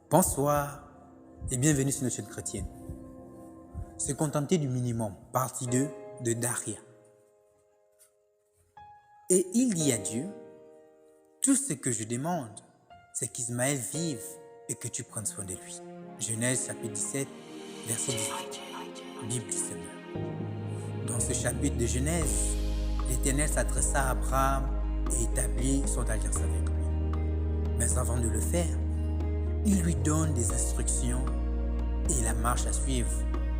Bonsoir et bienvenue sur notre chaîne chrétienne. Se contenter du minimum, partie 2 de Daria. Et il dit à Dieu, tout ce que je demande, c'est qu'Ismaël vive et que tu prennes soin de lui. Genèse chapitre 17, verset 18. Bible du Seigneur. Dans ce chapitre de Genèse, l'Éternel s'adressa à Abraham et établit son alliance avec lui. Mais avant de le faire, il lui donne des instructions et la marche à suivre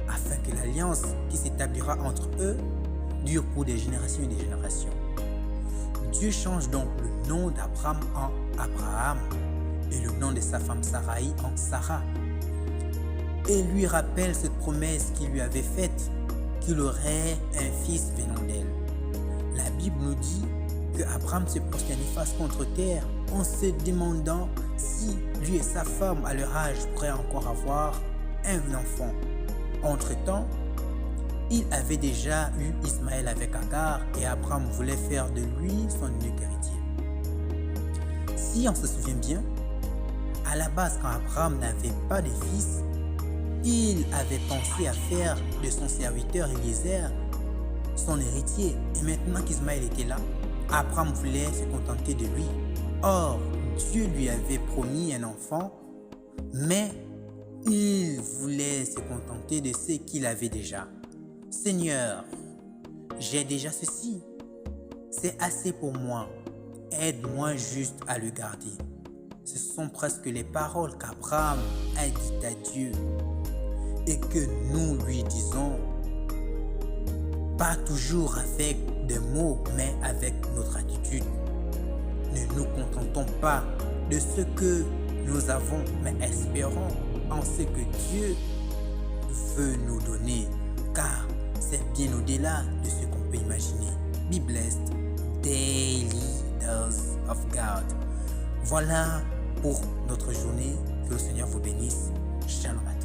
afin que l'alliance qui s'établira entre eux dure pour des générations et des générations. Dieu change donc le nom d'Abraham en Abraham et le nom de sa femme Saraï en Sarah et lui rappelle cette promesse qu'il lui avait faite qu'il aurait un fils venant d'elle. La Bible nous dit que Abraham se prosternait face contre terre en se demandant si lui et sa femme à leur âge pourraient encore avoir un enfant. Entre-temps, il avait déjà eu Ismaël avec Agar et Abraham voulait faire de lui son unique héritier. Si on se souvient bien, à la base quand Abraham n'avait pas de fils, il avait pensé à faire de son serviteur Eliezer son héritier. Et maintenant qu'Ismaël était là, Abraham voulait se contenter de lui. Or, Dieu lui avait promis un enfant, mais il voulait se contenter de ce qu'il avait déjà. Seigneur, j'ai déjà ceci. C'est assez pour moi. Aide-moi juste à le garder. Ce sont presque les paroles qu'Abraham a dites à Dieu et que nous lui disons, pas toujours avec des mots, mais avec notre attitude. Ne nous contentons pas de ce que nous avons, mais espérons en ce que Dieu veut nous donner, car c'est bien au-delà de ce qu'on peut imaginer. Be blessed, daily dose of God. Voilà pour notre journée. Que le Seigneur vous bénisse. Shalom.